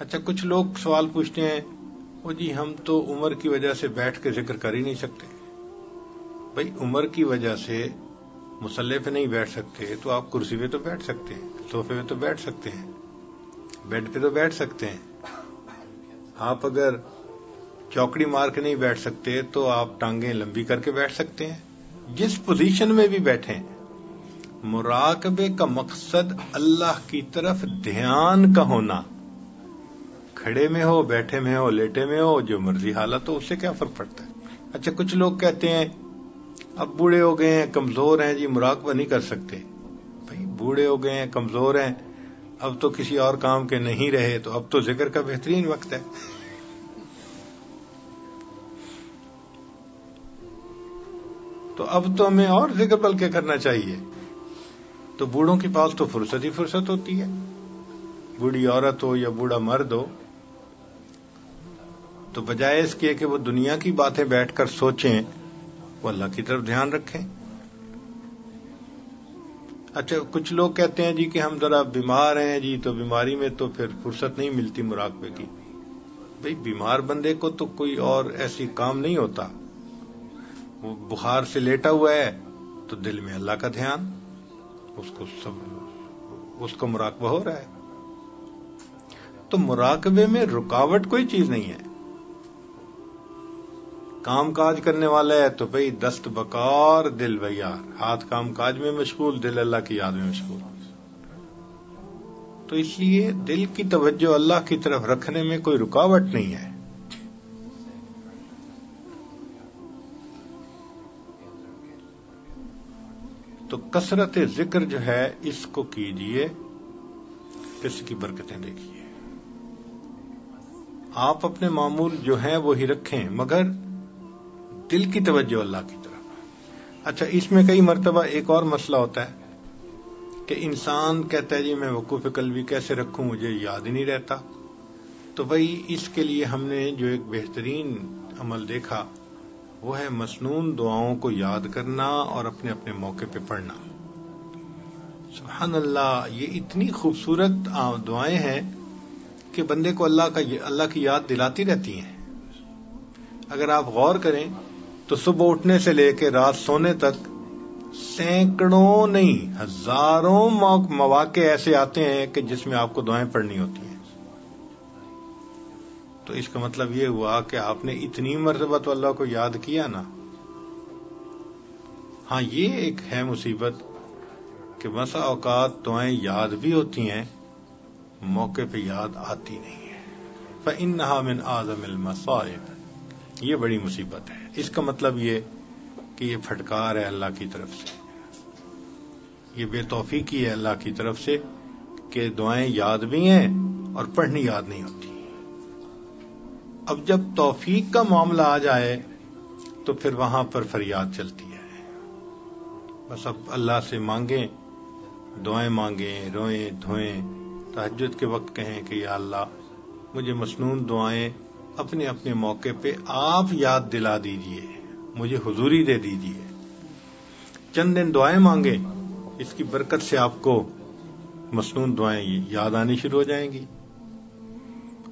اچھا کچھ لوگ سوال پوچھتے ہیں وہ جی ہم تو عمر کی وجہ سے بیٹھ کے ذکر کر ہی نہیں سکتے. بھائی عمر کی وجہ سے مصلی پہ نہیں بیٹھ سکتے تو آپ کرسی پہ تو بیٹھ سکتے ہیں, صوفے پہ تو بیٹھ سکتے ہیں, بیڈ پہ تو بیٹھ سکتے ہیں. آپ اگر چوکڑی مار کے نہیں بیٹھ سکتے تو آپ ٹانگیں لمبی کر کے بیٹھ سکتے ہیں. جس پوزیشن میں بھی بیٹھیں, مراقبے کا مقصد اللہ کی طرف دھیان کا ہونا. کھڑے میں ہو, بیٹھے میں ہو, لیٹے میں ہو, جو مرضی حالت ہو, اس سے کیا فرق پڑتا ہے. اچھا کچھ لوگ کہتے ہیں اب بوڑھے ہو گئے ہیں, کمزور ہیں, جی مراقبہ نہیں کر سکتے. بھائی بوڑھے ہو گئے ہیں, کمزور ہیں, اب تو کسی اور کام کے نہیں رہے, تو اب تو ذکر کا بہترین وقت ہے. تو اب تو ہمیں اور ذکر بلکہ کرنا چاہیے. تو بوڑھوں کے پاس تو فرصت ہی فرصت ہوتی ہے, بوڑھی عورت ہو یا بوڑھا مرد ہو, تو بجائے اس کے کہ وہ دنیا کی باتیں بیٹھ کر سوچیں, وہ اللہ کی طرف دھیان رکھیں. اچھا کچھ لوگ کہتے ہیں جی کہ ہم ذرا بیمار ہیں جی, تو بیماری میں تو پھر فرصت نہیں ملتی مراقبے کی. بھئی بیمار بندے کو تو کوئی اور ایسی کام نہیں ہوتا, وہ بخار سے لیٹا ہوا ہے تو دل میں اللہ کا دھیان, اس کو مراقبہ ہو رہا ہے. تو مراقبے میں رکاوٹ کوئی چیز نہیں ہے. کام کاج کرنے والا ہے تو بھئی دست بکار دل بیار, ہاتھ کام کاج میں مشغول, دل اللہ کی یاد میں مشغول. تو اس لیے دل کی توجہ اللہ کی طرف رکھنے میں کوئی رکاوٹ نہیں ہے. تو کثرت ذکر جو ہے اس کو کیجئے, اس کی برکتیں دیکھیے. آپ اپنے معمول جو ہیں وہی رکھیں, مگر دل کی توجہ اللہ کی طرف. اچھا اس میں کئی مرتبہ ایک اور مسئلہ ہوتا ہے کہ انسان کہتا ہے جی میں وقوف قلبی کیسے رکھوں, مجھے یاد ہی نہیں رہتا. تو بھئی اس کے لیے ہم نے جو ایک بہترین عمل دیکھا وہ ہے مسنون دعاؤں کو یاد کرنا اور اپنے اپنے موقع پہ پڑھنا. سبحان اللہ, یہ اتنی خوبصورت دعائیں ہیں کہ بندے کو اللہ کی یاد دلاتی رہتی ہیں. اگر آپ غور کریں تو صبح اٹھنے سے لے کے رات سونے تک سینکڑوں نہیں ہزاروں مواقع ایسے آتے ہیں کہ جس میں آپ کو دعائیں پڑھنی ہوتی ہیں. تو اس کا مطلب یہ ہوا کہ آپ نے اتنی مرتبہ تو اللہ کو یاد کیا نا. ہاں یہ ایک ہے مصیبت کہ بسا اوقات دعائیں یاد بھی ہوتی ہیں, موقع پہ یاد آتی نہیں ہے. فَإِنَّهَا مِنْ أَعْظَمِ الْمَصَائِبِ, یہ بڑی مصیبت ہے. اس کا مطلب یہ کہ یہ پھٹکار ہے اللہ کی طرف سے, یہ بے توفیقی ہے اللہ کی طرف سے کہ دعائیں یاد بھی ہیں اور پڑھنی یاد نہیں ہوتی. اب جب توفیق کا معاملہ آ جائے تو پھر وہاں پر فریاد چلتی ہے. بس اب اللہ سے مانگیں, دعائیں مانگیں, روئیں دھوئیں, تہجد کے وقت کہیں کہ یا اللہ مجھے مسنون دعائیں اپنے اپنے موقع پہ آپ یاد دلا دیجئے, مجھے حضوری دے دیجئے. چند دن دعائیں مانگیں, اس کی برکت سے آپ کو مسنون دعائیں یاد آنی شروع ہو جائیں گی,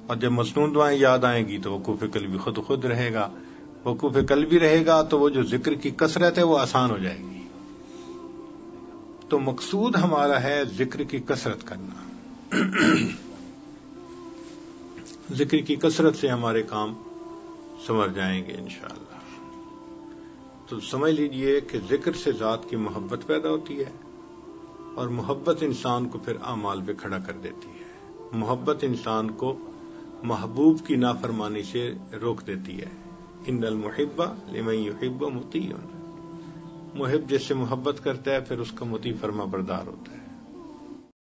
اور جب مسنون دعائیں یاد آئیں گی تو وقوف قلبی خود رہے گا. وقوف قلبی رہے گا تو وہ جو ذکر کی کثرت ہے وہ آسان ہو جائے گی. تو مقصود ہمارا ہے ذکر کی کثرت کرنا. ذکر کی کثرت سے ہمارے کام سنور جائیں گے انشاءاللہ. تو سمجھ لیجئے کہ ذکر سے ذات کی محبت پیدا ہوتی ہے, اور محبت انسان کو پھر اعمال پہ کھڑا کر دیتی ہے. محبت انسان کو محبوب کی نافرمانی سے روک دیتی ہے. ان المحب لمن يحب مطیع, محب جس سے محبت کرتا ہے پھر اس کا مطیع فرما بردار ہوتا ہے.